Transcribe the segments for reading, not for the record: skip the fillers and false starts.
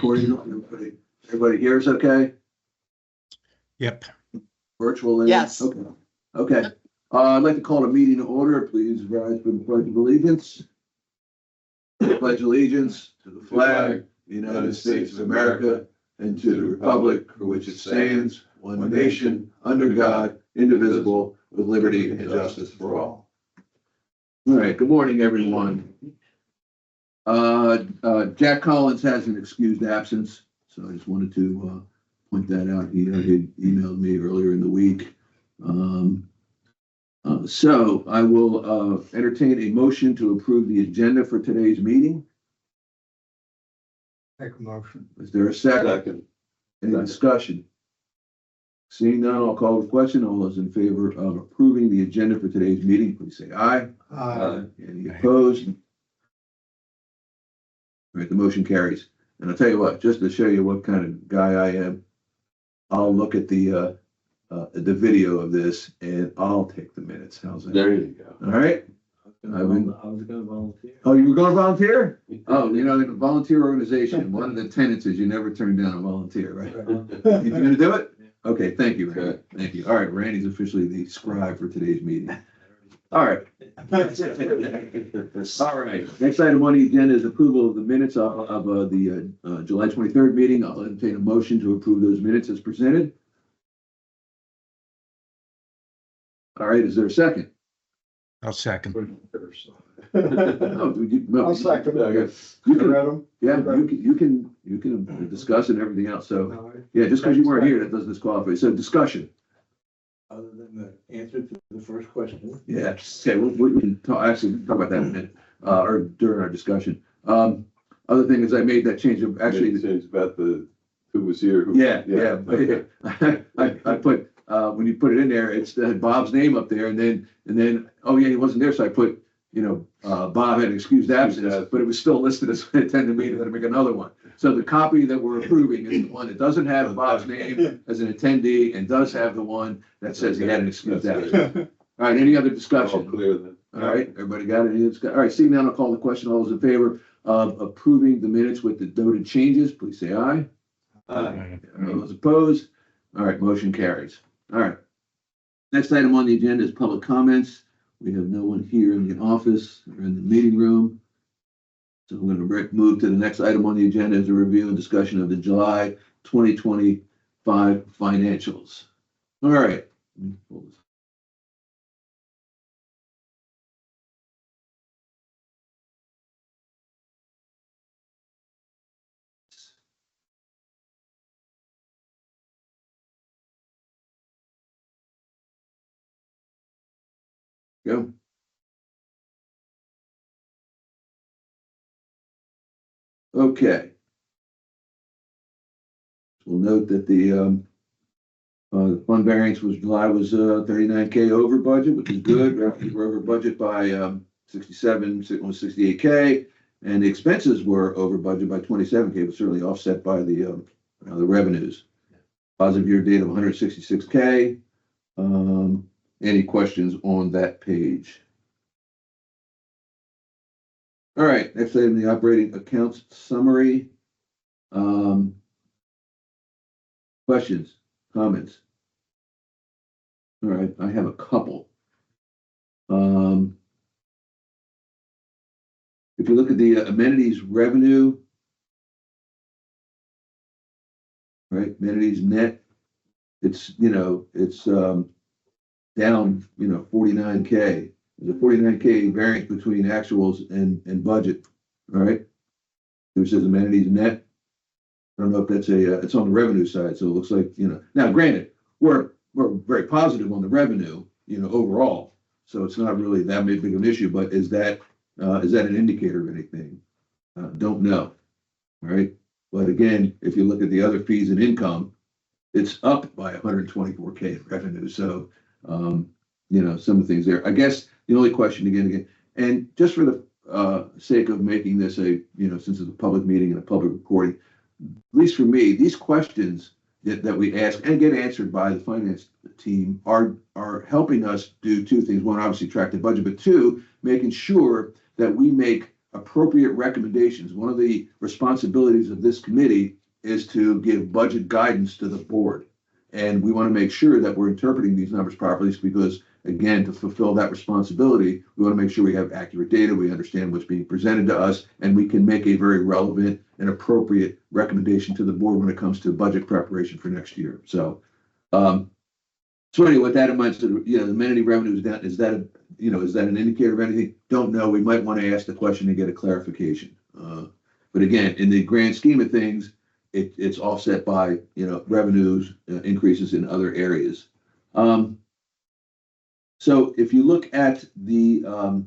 Everybody here is okay? Yep. Virtual? Yes. Okay. Okay. I'd like to call a meeting to order. Please rise for the pledge of allegiance. Pledge allegiance to the flag, of the United States of America, and to the republic for which it stands, one nation, under God, indivisible, with liberty and justice for all. All right. Good morning, everyone. Jack Collins has an excused absence, so I just wanted to point that out. He emailed me earlier in the week. So I will entertain a motion to approve the agenda for today's meeting. Make a motion. Is there a second? Any discussion? Seeing none, I'll call the question. All those in favor of approving the agenda for today's meeting, please say aye. Any opposed? All right, the motion carries. And I'll tell you what, just to show you what kind of guy I am, I'll look at the video of this and I'll take the minutes. How's that? There you go. All right. I was gonna volunteer. Oh, you were going to volunteer? Oh, you know, in a volunteer organization, one of the tenets is you never turn down a volunteer, right? You gonna do it? Okay, thank you, Randy. Okay. Thank you. All right, Randy's officially the scribe for today's meeting. All right. All right, next item on the agenda is approval of the minutes of the July 23rd meeting. I'll entertain a motion to approve those minutes as presented. All right, is there a second? I'll second. No, I'll second it. You You can, read them? yeah, you can discuss and everything else. So, yeah, just because you weren't here, that doesn't disqualify. So discussion. Other than the answer to the first question. Yeah, okay, we can talk, actually, we can talk about that in a minute, or during our discussion. Other thing is I made that change of actually. It's about the, who was here. who- Yeah. Okay. I put, when you put it in there, it's had Bob's name up there and then, oh yeah, he wasn't there. So I put, Bob had excused absence, but it was still listed as attended meeting, to make another one. So the copy that we're approving is the one that doesn't have Bob's name as an attendee and does have the one that says he had an excused absence. All right, any other All discussion? clear then. All right, everybody got it? All right, seeing none, I'll call the question. All those in favor of approving the minutes with the noted changes, please say aye. Aye. All those opposed? All right, motion carries. All right. Next item on the agenda is public comments. We have no one here in the office or in the meeting room. So I'm going to move to the next item on the agenda is a review and discussion of the July 2025 financials. All right. Let me pull this. Go. Okay. We'll note that the fund variance was July was 39K over budget, which is good. Revenues were over budget by 68K, and the expenses were over budget by 27K, but certainly offset by the revenues. Positive year date of 166K. Any questions on that page? All right, next item, the operating accounts summary. Questions, comments? All right, I have a couple. If you look at the amenities revenue, right, amenities net, it's down, 49K. There's a 49K variance between actuals and budget, all right? It says amenities net. I don't know if that's it's on the revenue side, so it looks like, now granted, we're very positive on the revenue, overall. So it's not really that big of an issue, but is that an indicator of anything? Don't know, all right? But again, if you look at the other fees and income, it's up by 124K revenue. So, some of the things there. I guess the only question again, and just for the sake of making this since it's a public meeting and a public recording, at least for me, these questions that we ask and get answered by the finance team are helping us do two things. One, obviously track the budget, but two, making sure that we make appropriate recommendations. One of the responsibilities of this committee is to give budget guidance to the board. And we want to make sure that we're interpreting these numbers properly because, again, to fulfill that responsibility, we want to make sure we have accurate data, we understand what's being presented to us, and we can make a very relevant and appropriate recommendation to the board when it comes to budget preparation for next year. So, so anyway, with that in mind, so, the amenity revenue is down. Is that an indicator of anything? Don't know. We might want to ask the question and get a clarification. But again, in the grand scheme of things, it's offset by, revenues increases in other areas. So if you look at the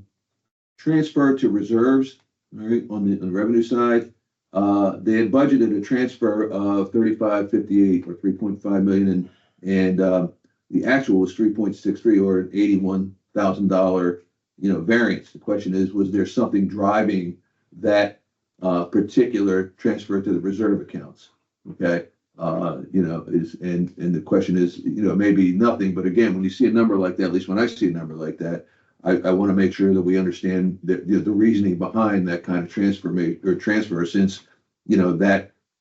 transfer to reserves, all right, on the revenue side, they had budgeted a transfer of 3558 or 3.5 million, and the actual was 3.63 or an $81,000 variance. The question is, was there something driving that particular transfer to the reserve accounts? Okay. And the question is, maybe nothing, but again, when you see a number like that, at least when I see a number like that, I want to make sure that we understand the reasoning behind that kind of transfer, since,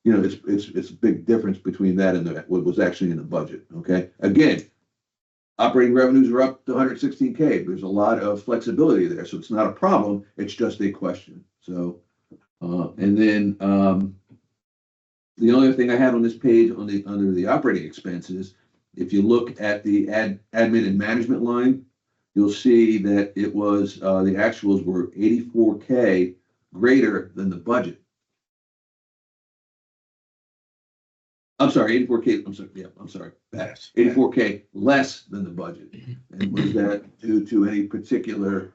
it's a big difference between that and what was actually in the budget. Okay. Again, operating revenues are up to 116K. There's a lot of flexibility there, so it's not a problem. It's just a question. So, and then, the only thing I have on this page under the operating expenses, if you look at the admin and management line, you'll see that it was the actuals were 84K greater than the budget. I'm sorry, 84K. I'm sorry. Yes. 84K less than the budget. And was that due to any particular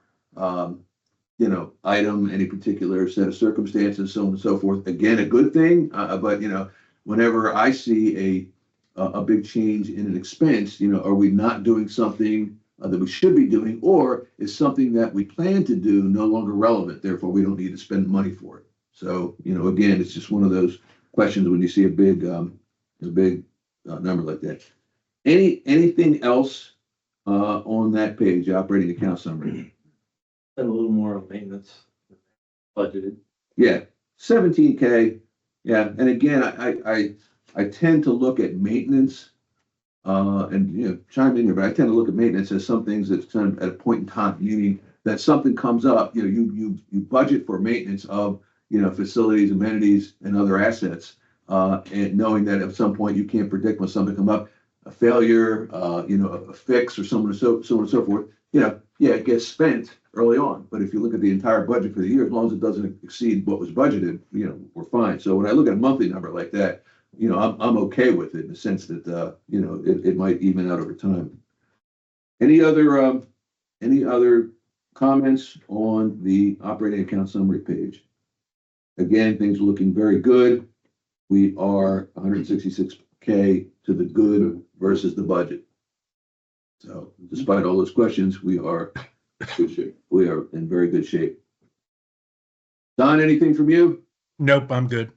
item, any particular set of circumstances, so on and so forth? Again, a good thing, but whenever I see a big change in an expense, are we not doing something that we should be doing, or is something that we plan to do no longer relevant? Therefore, we don't need to spend money for it. So, again, it's just one of those questions when you see a big number like that. Anything else on that page, operating account summary? And a little more of maintenance budgeted. Yeah, 17K. Yeah, and again, I tend to look at maintenance, and chime in here, but I tend to look at maintenance as some things that's kind of at a point in time, meaning that something comes up, you budget for maintenance of facilities, amenities, and other assets, and knowing that at some point you can't predict when something come up, a failure, a fix, or so on and so forth. It gets spent early on, but if you look at the entire budget for the year, as long as it doesn't exceed what was budgeted, we're fine. So when I look at a monthly number like that, I'm okay with it in the sense that it might even out over time. Any other comments on the operating account summary page? Again, things are looking very good. We are 166K to the good versus the budget. So despite all those questions, we are in good shape. We are in very good shape. Don, anything from you? Nope, I'm good.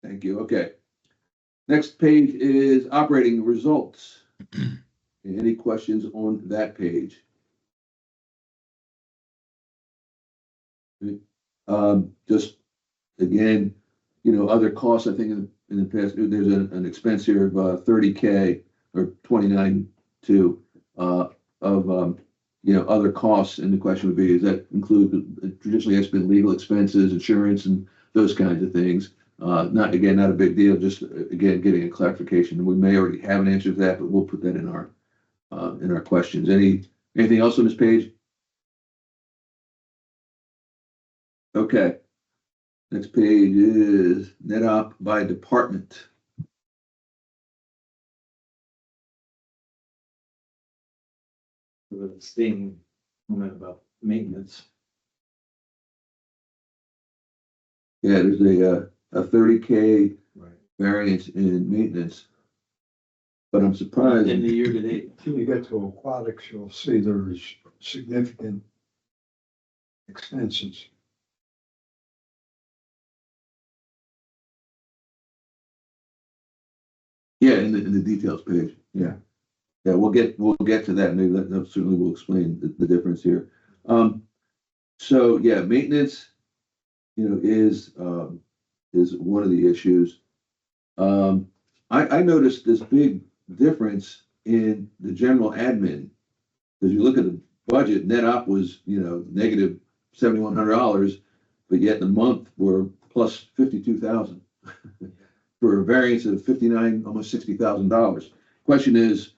Thank you. Okay. Next page is operating results. Any questions on that page? Just again, other costs. I think in the past there's an expense here of 30K or 29.2 of other costs, and the question would be, does that include traditionally it's been legal expenses, insurance, and those kinds of things? Not a big deal. Just again getting a clarification. We may already have an answer to that, but we'll put that in our questions. Anything else on this page? Okay. Next page is net op by department. With the same comment about maintenance. Yeah, there's a 30K Right. variance in maintenance, but I'm surprised. In the year to date. Till you get to aquatics, you'll see there's significant expenses. Yeah, in the details page. Yeah, we'll get to that. Maybe that certainly will explain the difference here. So yeah, maintenance is one of the issues. I noticed this big difference in the general admin. Because you look at the budget, net op was, negative $7,100, but yet the month we're plus 52,000 for a variance of 59, almost $60,000. Question is,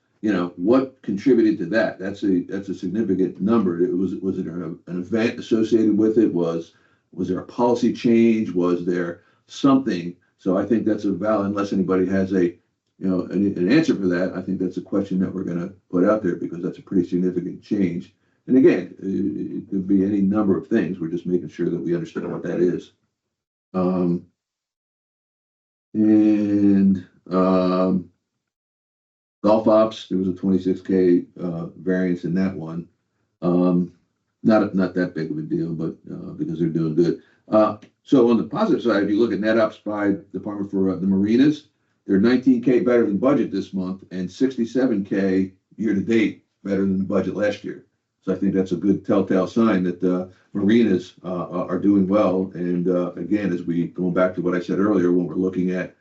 what contributed to that? That's a significant number. Was it an event associated with it? Was there a policy change? Was there something? So I think that's a valid, unless anybody has an answer for that. I think that's a question that we're going to put out there because that's a pretty significant change. And again, it could be any number of things. We're just making sure that we understand what that is. Golf ops, there was a 26K variance in that one. Not that big of a deal, but because they're doing good. So on the positive side, if you look at net ops by department for the marinas, they're 19K better than budget this month and 67K year to date better than the budget last year. So I think that's a good telltale sign that marinas are doing well. And again, as we going back to what I said earlier, when we're looking at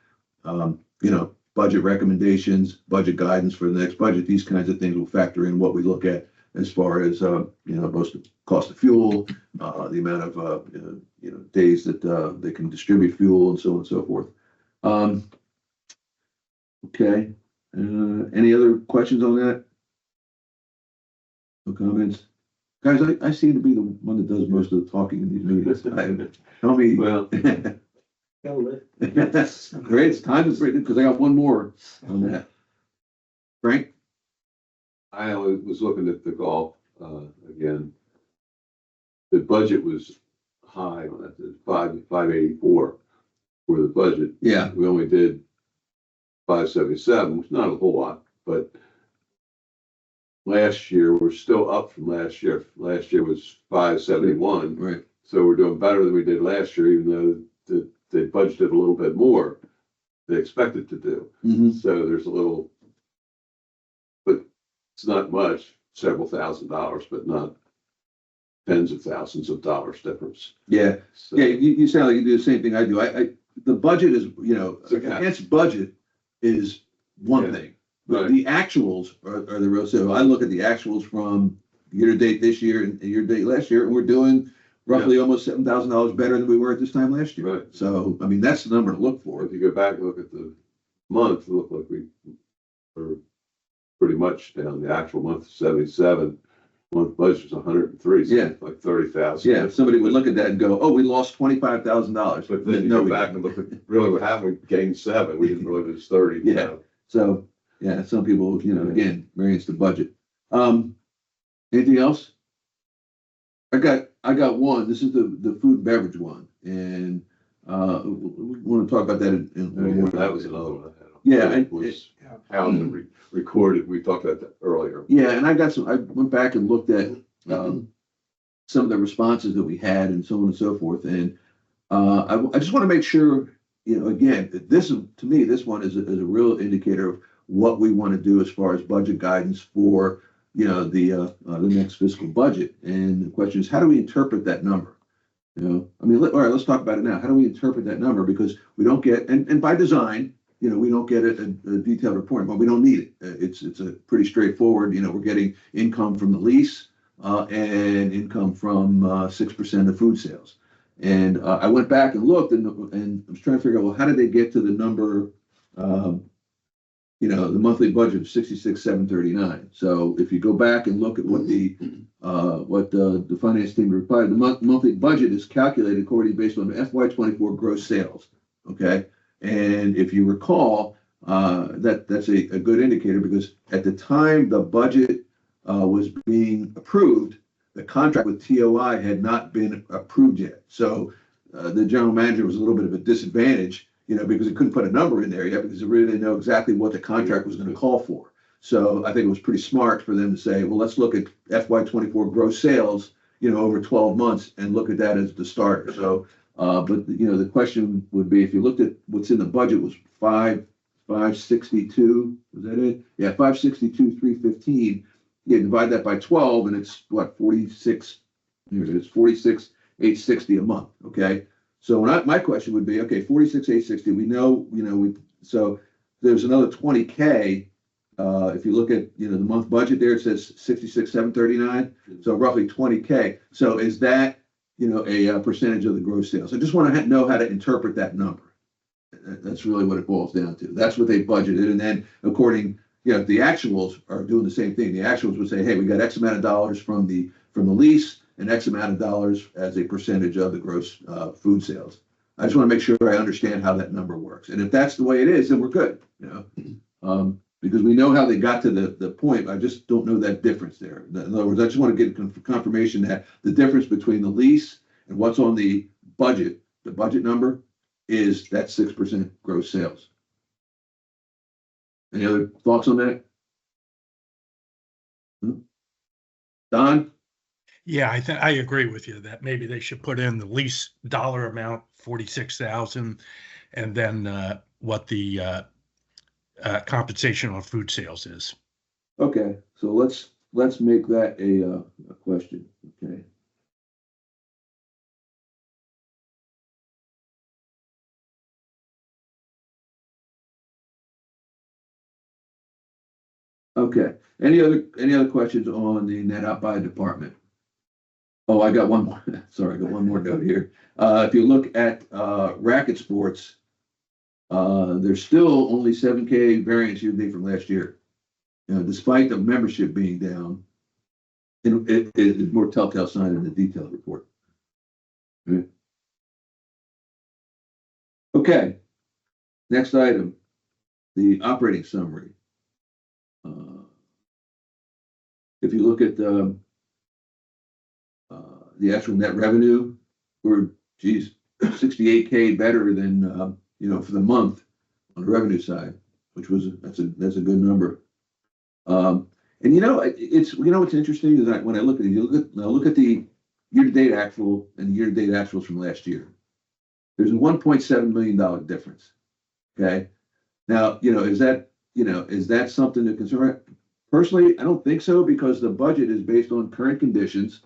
budget recommendations, budget guidance for the next budget, these kinds of things will factor in what we look at as far as both the cost of fuel, the amount of days that they can distribute fuel, and so on and so forth. Okay. Any other questions on that? No comments? Guys, I seem to be the one that does most of the talking in these meetings. Tell me. Well. Great, it's time to break it because I got one more on that. Frank? I was looking at the golf, again. The budget was high on that, 584 for the budget. Yeah. We only did 577, which is not a whole lot, but last year, we're still up from last year. Last year was 571. Right. So we're doing better than we did last year, even though they budgeted a little bit more they expected to do. Mm-hmm. So there's a little, but it's not much, several $1,000s, but not tens of thousands of dollars difference. Yeah. So, Yeah. You sound like you do the same thing I do. The budget is, It's a cap. against budget is one Yeah. thing. But Right. the actuals are the real. So I look at the actuals from year to date this year and year to date last year, and we're doing roughly almost $7,000 better than we were at this time last year. Right. So, I mean, that's the number to look Or for. if you go back and look at the month, it looked like we were pretty much down. The actual month is 77. Month budget was 103. So Yeah. it's like 30,000. Yeah, if somebody would look at that and go, "Oh, we lost $25,000." But then you No, go we back didn't. and look at really what happened. We gained 7. We didn't really lose 30. Yeah. So, yeah, some people, again, variance the budget. Anything else? I got one. This is the food and beverage one, and we want to talk about that in That was another one I had. Yeah, It was how to recorded. We talked about that earlier. Yeah, and I went back and looked at some of the responses that we had and so on and so forth. And I just want to make sure, again, to me, this one is a real indicator of what we want to do as far as budget guidance for, the next fiscal budget. And the question is, how do we interpret that number? All right, let's talk about it now. How do we interpret that number? Because we don't get, and by design, we don't get a detailed reporting, but we don't need it. It's a pretty straightforward, we're getting income from the lease and income from 6% of food sales. And I went back and looked and I was trying to figure out, well, how did they get to the number, the monthly budget of 66,739. So if you go back and look at what the finance team replied, the monthly budget is calculated according based on FY24 gross sales. Okay. And if you recall, that's a good indicator because at the time the budget was being approved, the contract with TOI had not been approved yet. So the general manager was a little bit of a disadvantage, because he couldn't put a number in there yet because he really didn't know exactly what the contract was going to call for. So I think it was pretty smart for them to say, well, let's look at FY24 gross sales, over 12 months and look at that as the starter. So but the question would be, if you looked at what's in the budget was 562, was that it? Yeah, 562, 315. Yeah, divide that by 12, and it's what, 46? Here it is, 46,860 a month. Okay, So my question would be, okay, 46,860, we know, so there's another 20K. If you look at, the month budget there, it says 66,739, so roughly 20K. So is that, a percentage of the gross sales? I just want to know how to interpret that number. That's really what it boils down to. That's what they budgeted. And then according, the actuals are doing the same thing. The actuals would say, hey, we got X amount of dollars from the lease and X amount of dollars as a percentage of the gross food sales. I just want to make sure I understand how that number works. And if that's the way it is, then we're good, because we know how they got to the point. I just don't know that difference there. In other words, I just want to get confirmation that the difference between the lease and what's on the budget number, is that 6% gross sales. Any other thoughts on that? Don? Yeah, I agree with you that maybe they should put in the lease dollar amount, 46,000, and then what the compensation on food sales is. Okay, so let's make that a question, okay? Okay, any other questions on the net out by department? Oh, I got one more, sorry, I got one more note here. If you look at racket sports, there's still only 7K variance year-to-date from last year. Despite the membership being down, it is more telltale sign in the detailed report. Okay, next item, the operating summary. If you look at the actual net revenue, we're 68K better than for the month on the revenue side, which was that's a good number. And what's interesting is that when I look at the year-to-date actual and year-to-date actuals from last year, there's a $1.7 million difference. Okay, now is that something to concern? Personally, I don't think so, because the budget is based on current conditions,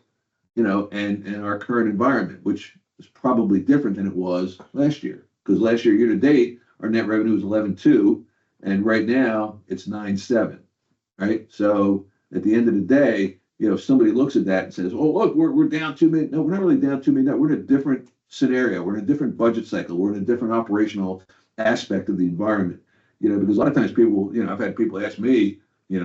and our current environment, which is probably different than it was last year. Because last year to date, our net revenue was 11.2, and right now it's 9.7. Right. So at the end of the day, if somebody looks at that and says, "Oh, look, we're down 2 million," no, we're not really down 2 million. No, we're in a different scenario. We're in a different budget cycle. We're in a different operational aspect of the environment. Because a lot of times people, I've had people ask me,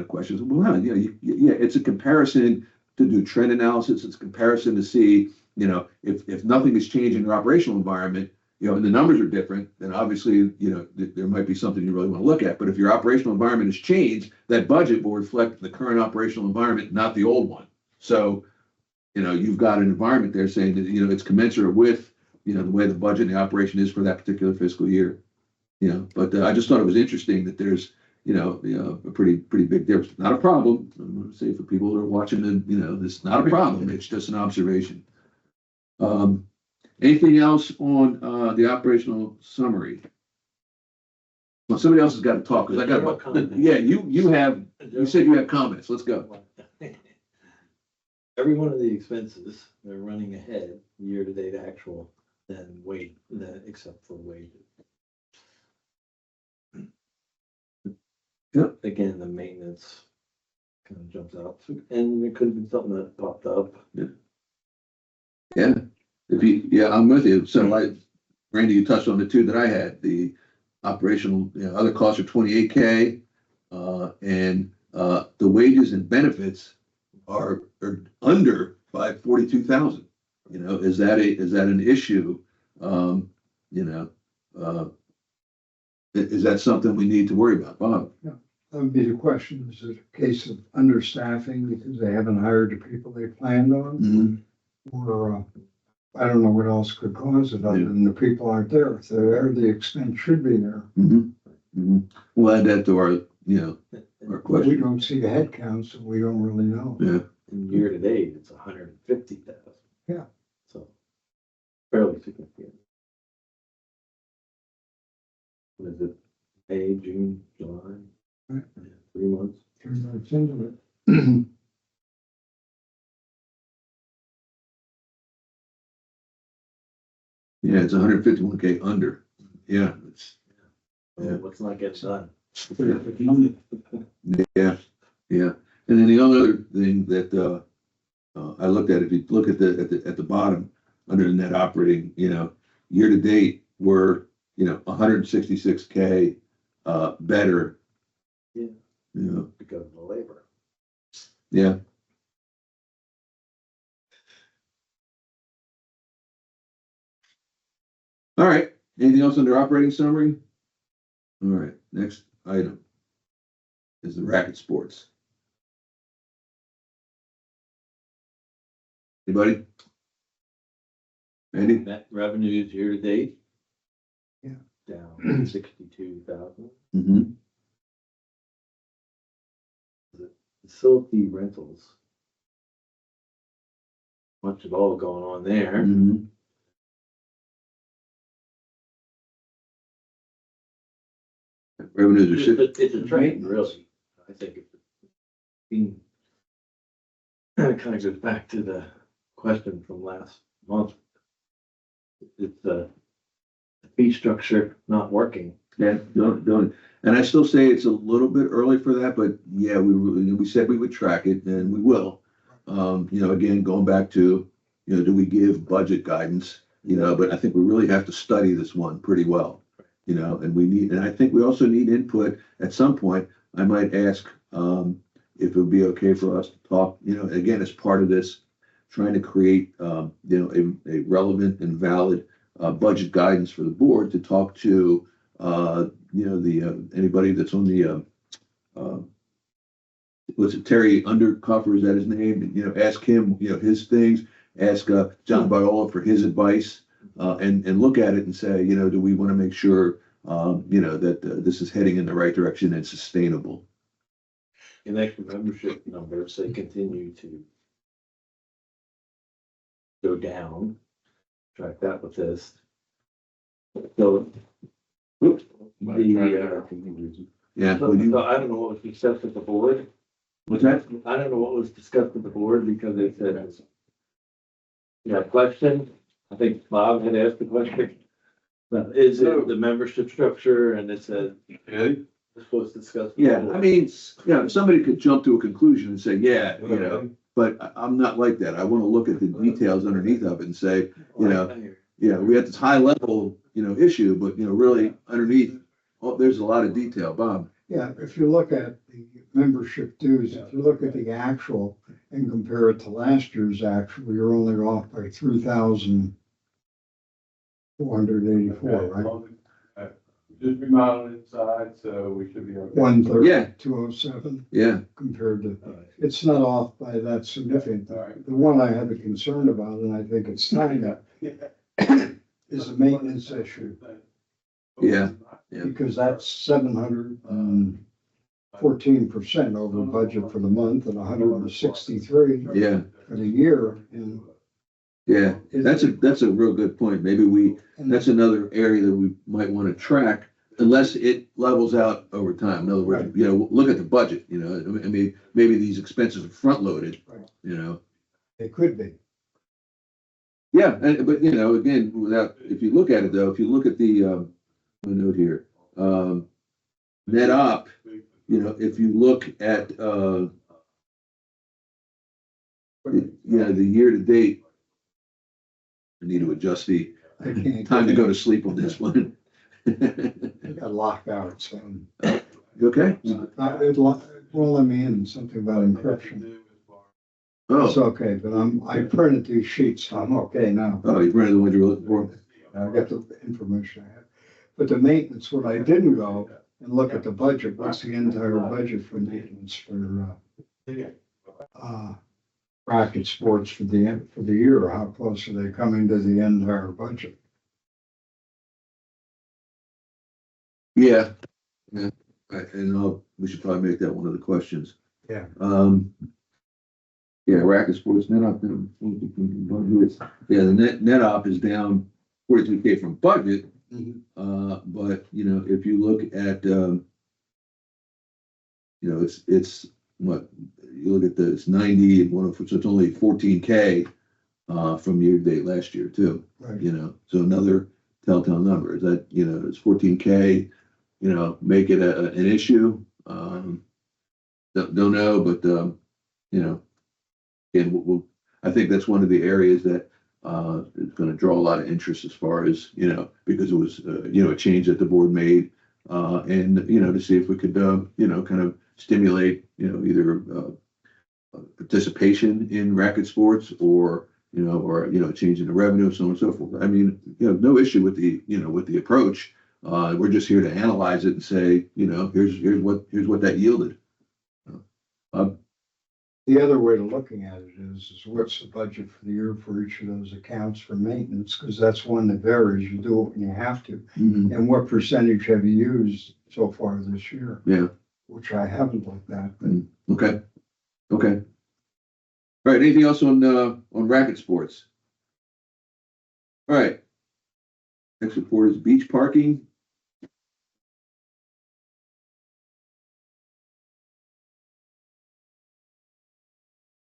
questions. Well, it's a comparison to do trend analysis. It's a comparison to see, if nothing has changed in your operational environment, and the numbers are different, then obviously, there might be something you really want to look at. But if your operational environment has changed, that budget will reflect the current operational environment, not the old one. So, you've got an environment there saying that, it's commensurate with, the way the budget and the operation is for that particular fiscal year. But I just thought it was interesting that there's, a pretty big difference. Not a problem. I'm going to say for people that are watching, this is not a problem. It's just an observation. Anything else on the operational summary? Well, somebody else has got to talk, because I got. Yeah, you said you have comments. Let's go. Every one of the expenses, they're running ahead year-to-date actual except for wages. Yep. Again, the maintenance kind of jumps out, and it could have been something that popped up. Yeah. I'm with you. So Randy, you touched on the two that I had. The operational, other costs are 28K, and the wages and benefits are under by 42,000. Is that an issue? Is that something we need to worry about, Bob? That would be the question. Is it a case of understaffing because they haven't hired the people they planned on? Or I don't know what else could cause it other than the people aren't there. If they're there, the expense should be there. We'll add that to our, our But question. we don't see the head count, so we don't really know. Yeah. And year-to-date, it's 150,000. Yeah. So fairly significant. What is it? May, June, July? Right. 3 months. Turn that into it. Yeah, it's 151K under. Yeah, it's, Well, what's not getting done? yeah, yeah. And then the other thing that, I looked at, if you look at the bottom, under the net operating, year to date, we're, 166K, better. Yeah. Yeah, Because of the labor. yeah. All right, anything else under operating summary? All right, next item is the racket sports. Anybody? Andy? Net revenues year to date. Yeah. Down 62,000. Mm-hmm. Facility rentals. Much of all going on there. Mm-hmm. Revenues are shifting. It's a trend, really. I think it kind of goes back to the question from last month. It's the fee structure not working. Yeah, don't, and I still say it's a little bit early for that, but yeah, we said we would track it and we will. Again, going back to, do we give budget guidance? But I think we really have to study this one pretty well. And I think we also need input at some point. I might ask, if it would be okay for us to talk, again, as part of this, trying to create, a relevant and valid, budget guidance for the board to talk to, anybody that's on the, was it Terry Undercuffer, is that his name? Ask him, his things, ask, John Biola for his advice, and look at it and say, do we want to make sure, that this is heading in the right direction and sustainable? In extra membership numbers, they continue to go down. Track that with this. So. Yeah, So I don't know what was discussed at the board. what's that? I don't know what was discussed at the board because they said. Yeah, question. I think Bob had asked the question. But is it the membership structure? And it said. We're supposed to discuss. with the Yeah, board. I mean, somebody could jump to a conclusion and say, yeah, but I'm not like that. I want to look at the details underneath of it and say, we had this high level, issue, but, really underneath, there's a lot of detail, Bob. Yeah, if you look at the membership dues, if you look at the actual and compare it to last year's actual, you're only off by 3,484, right? Just remodeled inside, so we should be okay. 130,207 Yeah, compared to, it's not off by that significant. The one I have a concern about, and I think it's time, is the maintenance issue, yeah. because that's 714% over budget for the month and 163 Yeah, for the year. And yeah, that's a real good point. Maybe that's another area that we might want to track unless it levels out over time. In other words, look at the budget, I mean, maybe these expenses are front loaded, Right. It could be. Yeah, but again, if you look at it though, if you look at the, my note here, net op, if you look at, the year to date, I need to adjust the I can't. time to go to sleep on this one. I got locked out, so. You okay? It won't let me in, something about encryption. It's Oh, okay, but I printed these sheets, so I'm okay now. you printed the one you were looking for? I got the information I had. But the maintenance, what I didn't go and look at the budget, what's the entire budget for maintenance for, racket sports for the year? How close are they coming to the entire budget? Yeah. Yeah, right, and we should probably make that one of the questions. Yeah. Yeah, racket sports net op. Yeah, the net op is down 42K from budget. But if you look at, it's what, you look at it's 90 and so it's only 14K from year to date last year too, Right. you know, so another telltale number is that, you know, it's 14K, you know, make it an issue. Don't know, but, you know, and I think that's one of the areas that, is gonna draw a lot of interest as far as, you know, because it was, you know, a change that the board made. And, you know, to see if we could, you know, kind of stimulate, you know, either, participation in racket sports or, you know, changing the revenue, so on and so forth. I mean, you know, no issue with the, you know, with the approach. We're just here to analyze it and say, you know, here's what that yielded. The other way of looking at it is what's the budget for the year for each of those accounts for maintenance? Because that's one that varies. You do it when you have to. And what percentage have you used so far this year? Yeah, Which I haven't looked at, but okay, okay. All right, anything else on racket sports? All right. Next report is beach parking.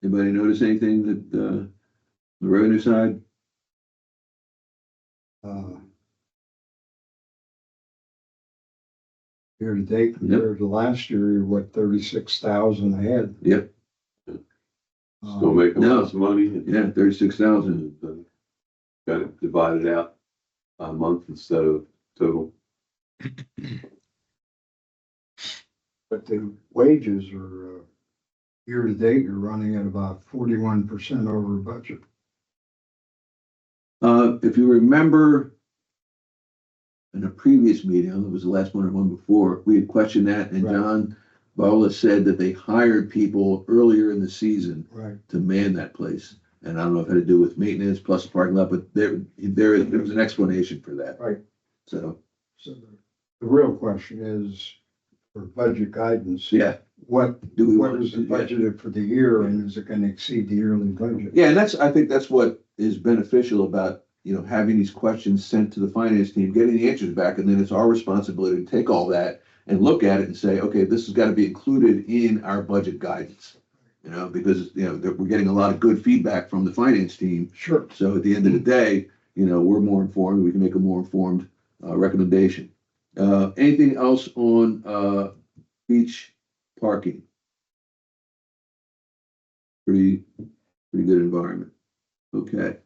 Anybody notice anything that, the revenue side? year to date compared to last year, you're what, 36,000 ahead. Yep, Still making No. lots of money. yeah, 36,000. And, got it divided out by a month instead of total. But the wages are, year to date, you're running at about 41% over budget. If you remember in a previous meeting, I don't know if it was the last one or one before, we had questioned that, and Right. John Bola said that they hired people earlier in the season Right. to man that place. And I don't know if it had to do with maintenance plus the parking lot, but there was an explanation for that. Right. So, So the real question is, for budget guidance, yeah, what do we what want is the to, yeah. budgeted for the year, and is it gonna exceed the yearly budget? Yeah, and I think that's what is beneficial about, you know, having these questions sent to the finance team, getting the answers back, and then it's our responsibility to take all that and look at it and say, okay, this has got to be included in our budget guidance. You know, because, you know, we're getting a lot of good feedback from the finance team. Sure. So at the end of the day, you know, we're more informed, we can make a more informed, recommendation. Anything else on, beach parking? Pretty good environment. Okay.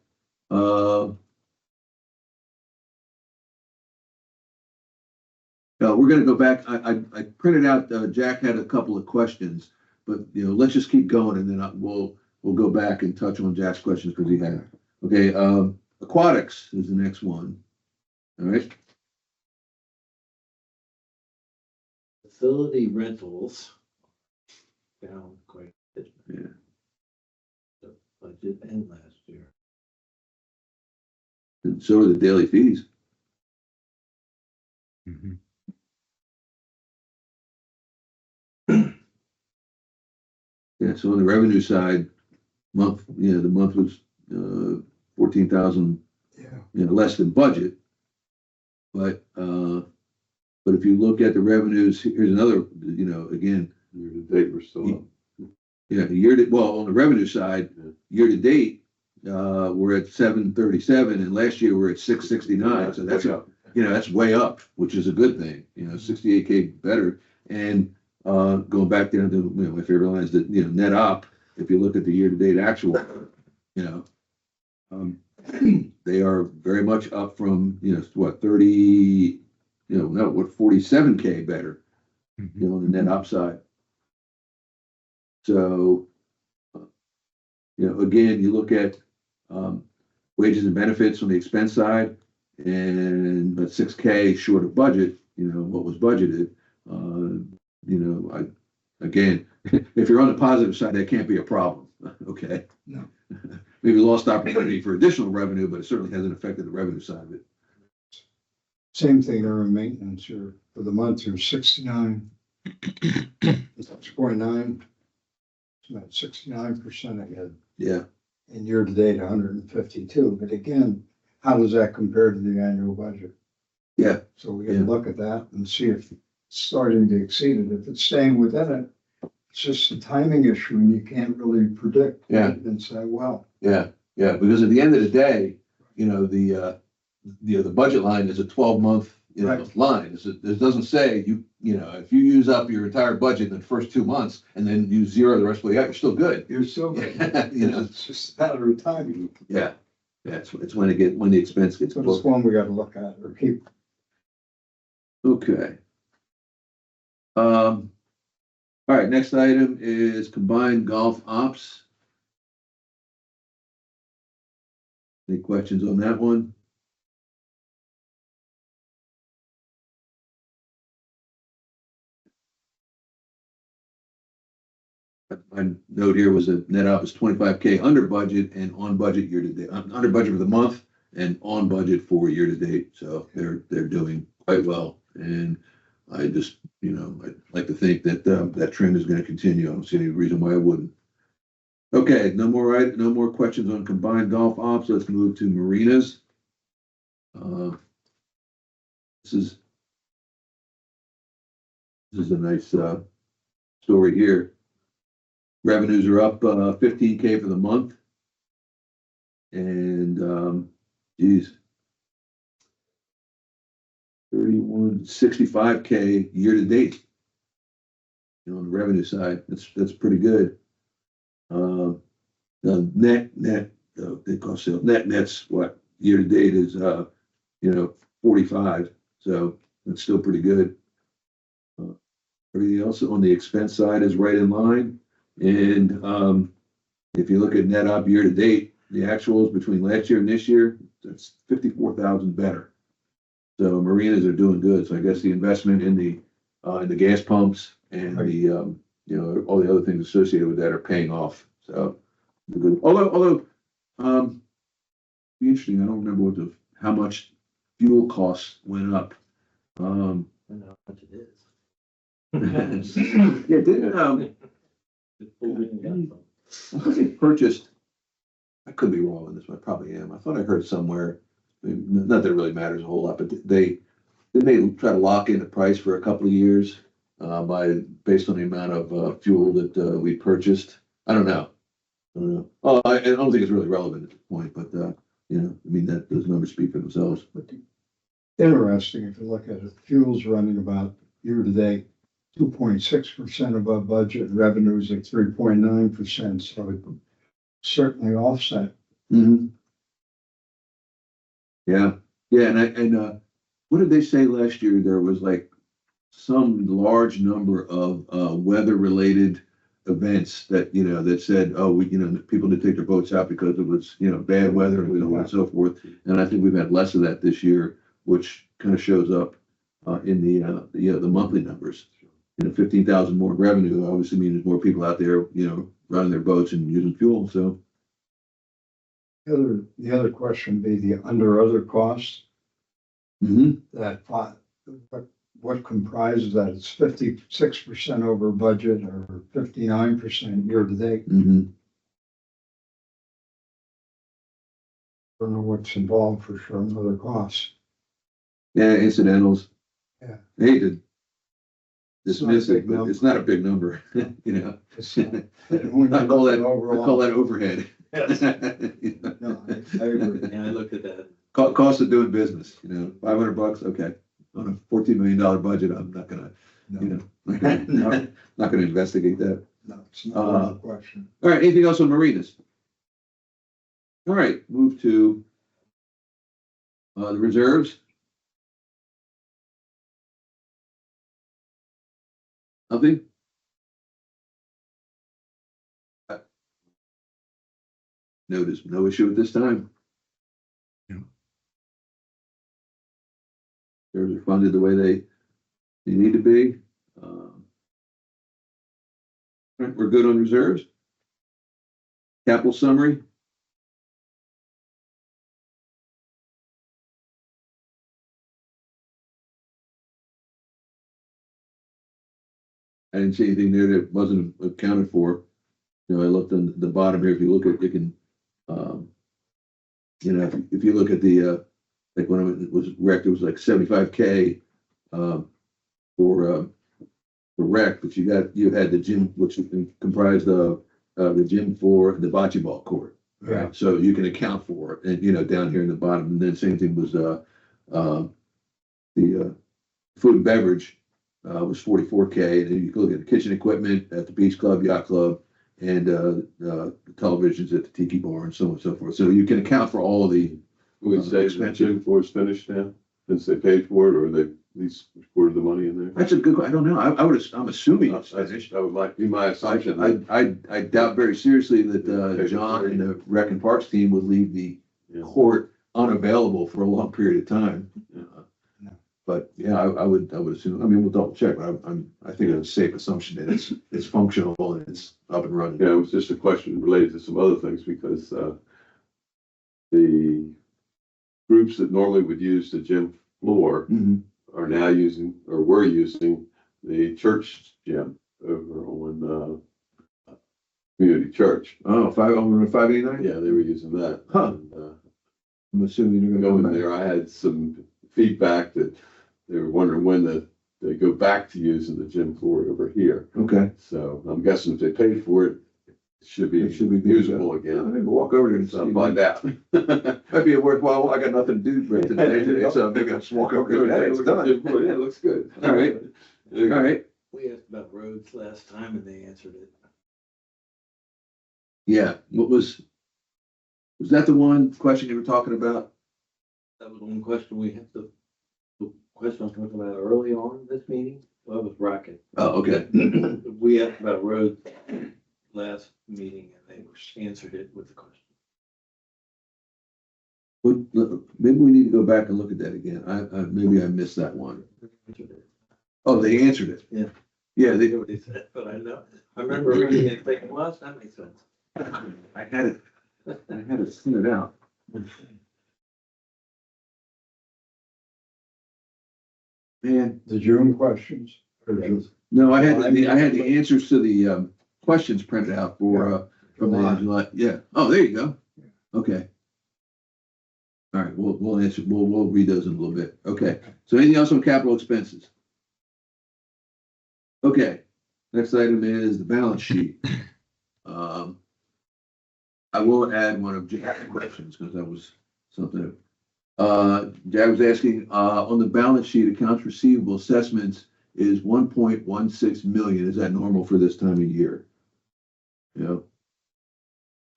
We're gonna go back. I printed out, Jack had a couple of questions, but, you know, let's just keep going and then we'll go back and touch on Jack's questions because he had. Okay, aquatics is the next one. All right, Facility rentals down quite a bit. Yeah. The budget and last year. and so are the daily fees. Mhm. Yeah, so on the revenue side, the month was, 14,000, Yeah. you know, less than budget. But if you look at the revenues, here's another, you know, again, Year to date, we're still up. yeah, well, on the revenue side, year to date, we're at 737 and last year we're at 669. So that's, up. you know, that's way up, which is a good thing, you know, 68K better. And, going back down to, you know, my favorite line is that, you know, net op, if you look at the year to date actual, you know, they are very much up from, you know, what, 30, 47K better, Mhm. you know, on the net op side. So, you know, again, you look at, wages and benefits on the expense side and but 6K short of budget, you know, what was budgeted. You know, again, if you're on the positive side, that can't be a problem, okay? No. Maybe lost opportunity for additional revenue, but it certainly hasn't affected the revenue side of it. Same thing there in maintenance here. For the month, you're 69. 6.9. It's about 69% ahead. Yeah, And year to date, 152. But again, how does that compare to the annual budget? yeah, So we gotta Yeah. look at that and see if it's starting to exceed it. If it's staying within it, it's just a timing issue and you can't really predict. Yeah. it And say, well, yeah. Yeah, because at the end of the day, the budget line is a 12-month, Right. line. It doesn't say if you use up your entire budget in the first 2 months and then use zero the rest of the year, you're still good. You're so, It's just a matter of timing. Yeah, it's when the expense gets So it's booked. one we gotta look at or keep. Okay. All right, next item is combined golf ops. Any questions on that one? My note here was that net op is 25K under budget and on budget year to date, under budget for the month and on budget for year to date. So they're doing quite well. And I just, I'd like to think that that trend is going to continue. I don't see any reason why it wouldn't. Okay, no more questions on combined golf ops. Let's move to marinas. This is a nice story here. Revenues are up 15K for the month. And geez, 65K year to date. On the revenue side, that's pretty good. The net cost sales net's what year to date is 45. So that's still pretty good. Everything else on the expense side is right in line. And if you look at net op year to date, the actuals between last year and this year, that's 54,000 better. So marinas are doing good. So I guess the investment in the gas pumps and the all the other things associated with that are paying off. So good. Although be interesting. I don't remember how much fuel costs went up. I don't know how much it is. Yeah, didn't I thought they purchased, I could be wrong on this one, I probably am. I thought I heard somewhere, not that it really matters a whole lot, but they try to lock in the price for a couple of years based on the amount of fuel that we purchased. I don't know. Oh, I don't think it's really relevant at this point, but that those numbers speak for themselves. But interesting, if you look at it, fuel's running about year to date, 2.6% above budget, revenues at 3.9%, so it certainly offset. Mm-hmm. Yeah, and what did they say last year? There was like some large number of weather-related events that that said, oh, people did take their boats out because it was bad weather and so forth. And I think we've had less of that this year, which kind of shows up in the monthly numbers. 15,000 more revenue obviously means there's more people out there, running their boats and using fuel. So The other question would be the under other costs. That what comprises that? It's 56% over budget or 59% year to date. Mhm. Don't know what's involved for sure in other costs. Yeah, incidentals. Yeah. I hate to It's not a dismiss big it, but number. it's not a big number. It's not. When you I call look that at overall- I call that overhead. No, I agree. Yeah, I looked at that. Cost of doing business, $500. Okay, on a $14 million budget, I'm not gonna, No, not gonna investigate that. no, it's not a question. All right, anything else on marinas? All right, move to the reserves. Nothing? Notice, no issue at this time. Yeah. Reserves are funded the way they need to be. All right, we're good on reserves. Capital summary. I didn't see anything there that wasn't accounted for. I looked on the bottom here. If you look at, you can, if you look at the, like when it was wrecked, it was like 75K for wreck, but you had the gym, which comprised of the gym for the bocce ball court. Right, so you can account for it, and, you know, down here in the bottom, and then same thing was, the, food and beverage, was 44K, and then you can look at the kitchen equipment at the beach club, yacht club, and, the televisions at the tiki bar and so on and so forth, so you can account for all of the, We say the expensive. gym floor is finished now, since they paid for it, or they at least reported the money in there? that's a good, I don't know, I'm assuming it's That's- finished. That would be my assumption. I doubt very seriously that, John and the Rec and Parks team would leave the Yeah. court unavailable for a long period of time. Yeah. But yeah, I would assume, I mean, we'll double check, but I think it's a safe assumption that it's functional and it's up and running. Yeah, it was just a question related to some other things, because, the groups that normally would use the gym floor Mhm. are now using, or were using, the church gym over on, Community Church. Oh, 589? Yeah, they were using that. Huh. And, I'm assuming you're gonna going go back. there, I had some feedback that they were wondering when they go back to using the gym floor over here. Okay. So I'm guessing if they paid for it, it should be It should be good to usable go. again. Maybe walk over there and So I'll see. find out. Might be a worthwhile, I got nothing to do right today, so maybe I'll just walk over there. Hey, it's done. Yeah, it looks good. All right. All right, We asked about roads last time and they answered it. yeah, was that the one question you were talking about? That was one question we had the question I was talking about early on in this meeting. Well, that was Rocket. Oh, okay. We asked about roads last meeting and they answered it with the question. Maybe we need to go back and look at that again. Maybe I missed that one. Answered it. Oh, they answered it. Yeah. Yeah, I forget what they said, but I know, I remember reading it thinking, well, that makes sense. I had it send it out. Man, The June questions. or just- no, I had the answers to the, questions printed out for, from the July. July, yeah. Oh, there you go. Okay. All right, we'll answer, we'll read those in a little bit. Okay, so anything else on capital expenses? Okay, next item is the balance sheet. I will add one of Jack's questions, because that was something. Jack was asking, on the balance sheet, accounts receivable assessments is 1.16 million. Is that normal for this time of year? You know?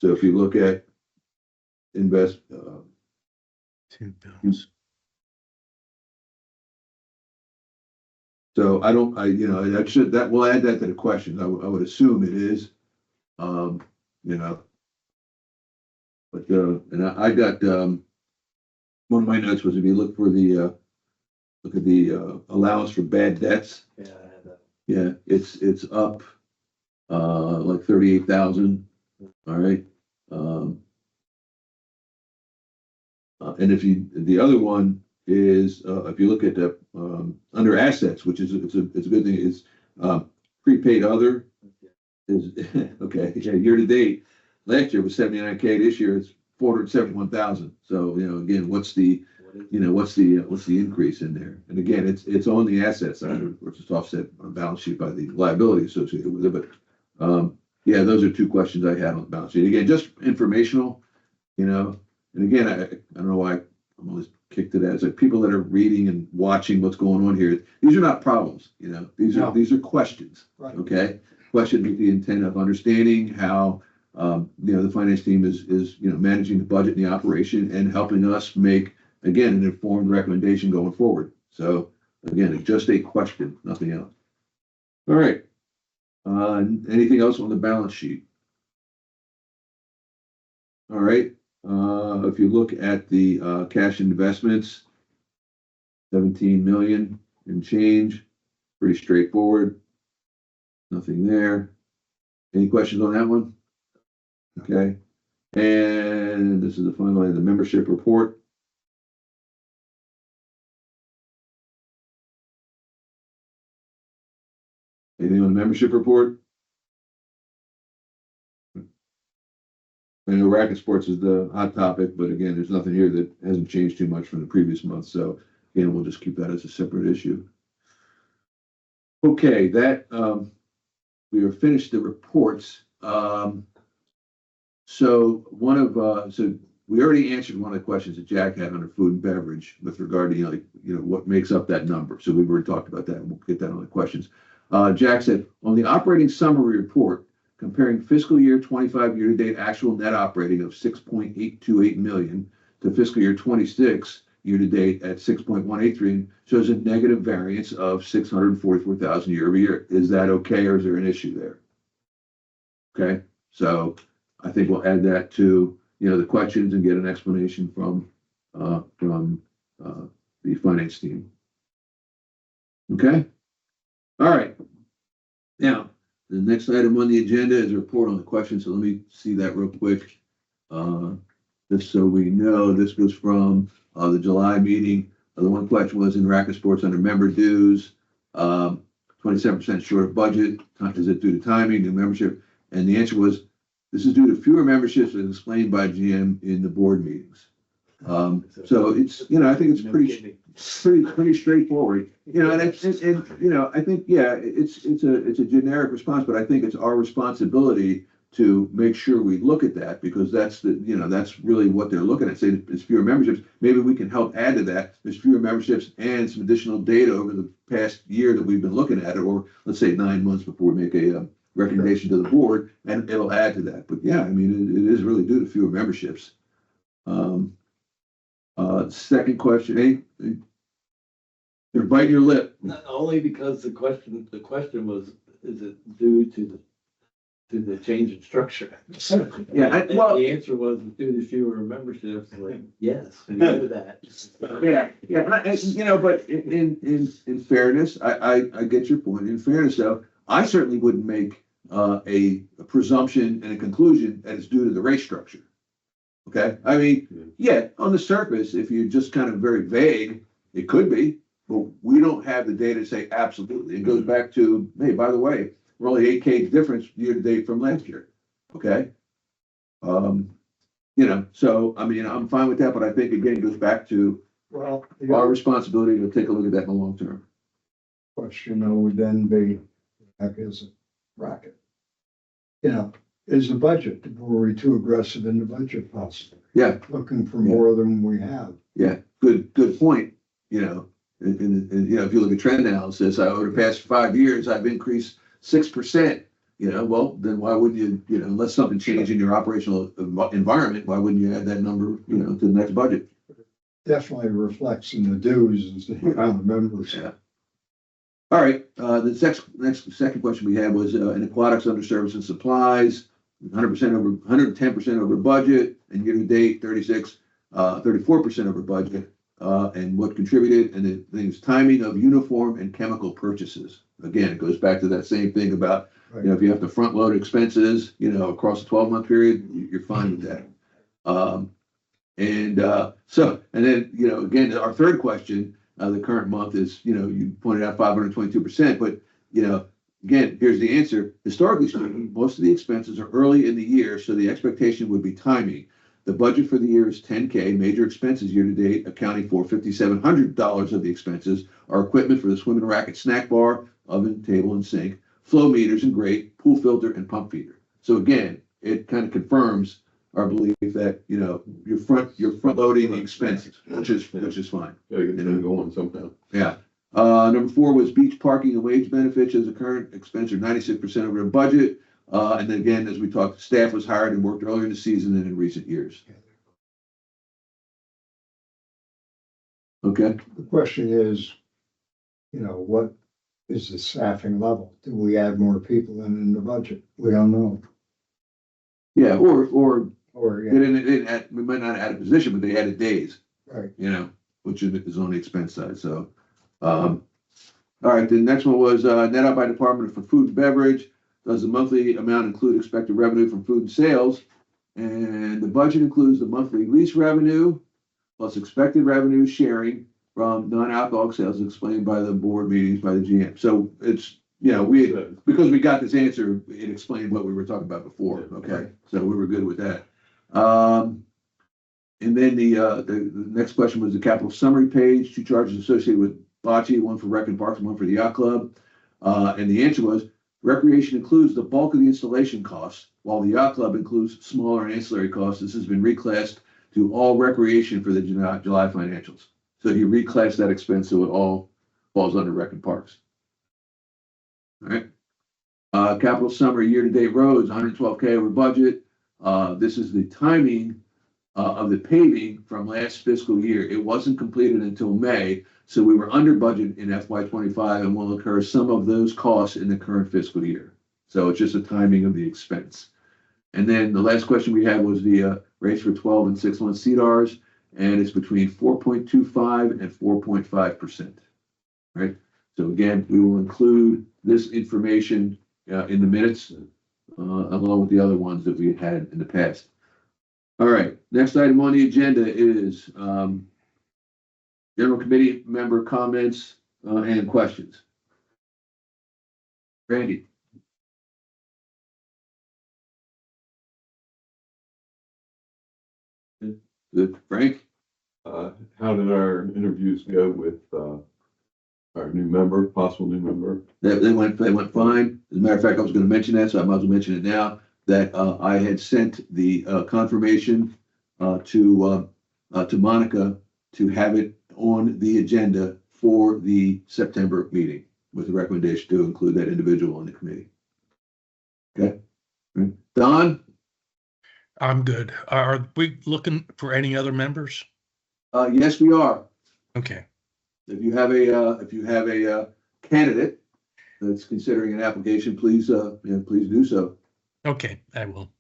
So if you look at invest, Two bills. so we'll add that to the questions. I would assume it is. You know. But, and I got, one of my notes was if you look for the, look at the, allowance for bad debts. Yeah, I had that. Yeah, it's up, like 38,000. All right. And the other one is, if you look at the, under assets, which is, it's a good thing, is, prepaid other is, okay, yeah, year to date. Last year was 79K, this year it's 471,000. So, you know, again, what's the increase in there? And again, it's on the asset side, which is offset on the balance sheet by the liability associated with it. But, yeah, those are two questions I had on the balance sheet. Again, just informational, you know, and again, I don't know why I'm always kicked to that. It's like people that are reading and watching what's going on here. These are not problems, you know, these are questions. Right. Okay. Questions with the intent of understanding how, you know, the finance team is, you know, managing the budget and the operation and helping us make, again, an informed recommendation going forward. So again, it's just a question, nothing else. All right. Anything else on the balance sheet? All right. If you look at the, cash and investments, 17 million and change, pretty straightforward. Nothing there. Any questions on that one? Okay, and this is the final item, the membership report. Anything on the membership report? I know racket sports is the hot topic, but again, there's nothing here that hasn't changed too much from the previous month, so again, we'll just keep that as a separate issue. Okay, that, we have finished the reports. So so we already answered one of the questions that Jack had under food and beverage with regard to, what makes up that number. So we've already talked about that, and we'll get that on the questions. Jack said, on the operating summary report, comparing fiscal year 25 year-to-date actual net operating of 6.828 million to fiscal year 26 year-to-date at 6.183 shows a negative variance of 644,000 year over year. Is that okay, or is there an issue there? Okay, so I think we'll add that to, the questions and get an explanation from the finance team. Okay, all right. Now, the next item on the agenda is a report on the questions. So let me see that real quick. Just so we know, this was from the July meeting. The one question was in Racket Sports under member dues, 27% short of budget. Is it due to timing, new membership? And the answer was, this is due to fewer memberships as explained by GM in the board meetings. So it's, I think it's pretty straightforward, and I think, yeah, it's a generic response, but I think it's our responsibility to make sure we look at that, because that's that's really what they're looking at. Say there's fewer memberships, maybe we can help add to that. There's fewer memberships and some additional data over the past year that we've been looking at it, or let's say 9 months before we make a recommendation to the board, and it'll add to that. But yeah, I mean, it is really due to fewer memberships. Second question, you're biting your lip. Not only because the question was, is it due to the change in structure? Yeah, The answer was due to fewer memberships. Like, yes, we know that. Yeah, but in fairness, I get your point. In fairness, though, I certainly wouldn't make a presumption and a conclusion that it's due to the rate structure. Okay, I mean, yeah, on the surface, if you're just kind of very vague, it could be, but we don't have the data to say absolutely. It goes back to, hey, by the way, we're only 8K difference year to date from last year. Okay, so I mean, I'm fine with that, but I think again it goes back to our responsibility to take a look at that in the long term. Question would then be, heck is it Racket? Is the budget, were we too aggressive in the budget possibly? Yeah, Looking for more than we have. yeah, good point. And if you look at trend analysis, over the past 5 years, I've increased 6%. Well, then why wouldn't you, unless something changed in your operational environment, why wouldn't you add that number, to the next budget? Definitely reflects in the dues and the amount of members. Yeah. All right, the second question we had was in aquatics under service and supplies, 110% over budget, and year to date, 34% over budget. And what contributed, and the things, timing of uniform and chemical purchases. Again, it goes back to that same thing about, if you have to front load expenses, across a 12-month period, you're fine with that. And then, again, our third question, the current month is, you pointed out 522%, but, again, here's the answer. Historically speaking, most of the expenses are early in the year, so the expectation would be timing. The budget for the year is 10K. Major expenses year to date, accounting for $5,700 of the expenses, are equipment for the swim and racket snack bar, oven, table, and sink, flow meters and grate, pool filter, and pump feeder. So again, it kind of confirms our belief that you're front loading the expenses, which is fine. Gotta get them going somehow. Yeah. Number 4 was beach parking and wage benefits as a current expense are 96% over the budget. And then again, as we talked, staff was hired and worked earlier in the season than in recent years. Okay. The question is, what is the staffing level? Do we add more people in the budget? We don't know. Yeah, or Or, they didn't we might not add a position, but they added days, right. which is on the expense side. So, all right, the next one was net out by department for food and beverage. Does the monthly amount include expected revenue from food and sales? And the budget includes the monthly lease revenue plus expected revenue sharing from non-alcoholic sales explained by the board meetings by the GM. So it's, because we got this answer, it explained what we were talking about before. Okay, so we were good with that. And then the next question was the capital summary page, 2 charges associated with bocce, one for rec and parks, and one for the yacht club. And the answer was Recreation includes the bulk of the installation costs, while the yacht club includes smaller and ancillary costs. This has been reclassed to all recreation for the July financials. So he reclassed that expense so it all falls under Rec and Parks. All right. Capital summary, year-to-date roads, 112K over budget. This is the timing of the paving from last fiscal year. It wasn't completed until May, so we were under budget in FY25 and will incur some of those costs in the current fiscal year. So it's just a timing of the expense. And then the last question we had was the rates for 12 and 6 month CDRs, and it's between 4.25 and 4.5%. Right. So again, we will include this information in the minutes along with the other ones that we had in the past. All right. Next item on the agenda is general committee member comments and questions. Randy. Good. Frank? How did our interviews go with, our new member, possible new member? They went fine. As a matter of fact, I was going to mention that, so I might as well mention it now, that I had sent the confirmation to Monica to have it on the agenda for the September meeting with the recommendation to include that individual in the committee. Okay. Don? I'm good. Are we looking for any other members? Yes, we are. Okay. If you have a candidate that's considering an application, please please do so. Okay, I will.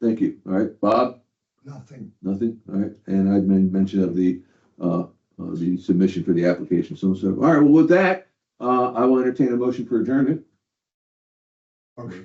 Thank you. All right, Bob? Nothing. Nothing? All right. And I'd mention of the submission for the application. So, all right. Well, with that, I will entertain a motion for adjournment. Okay.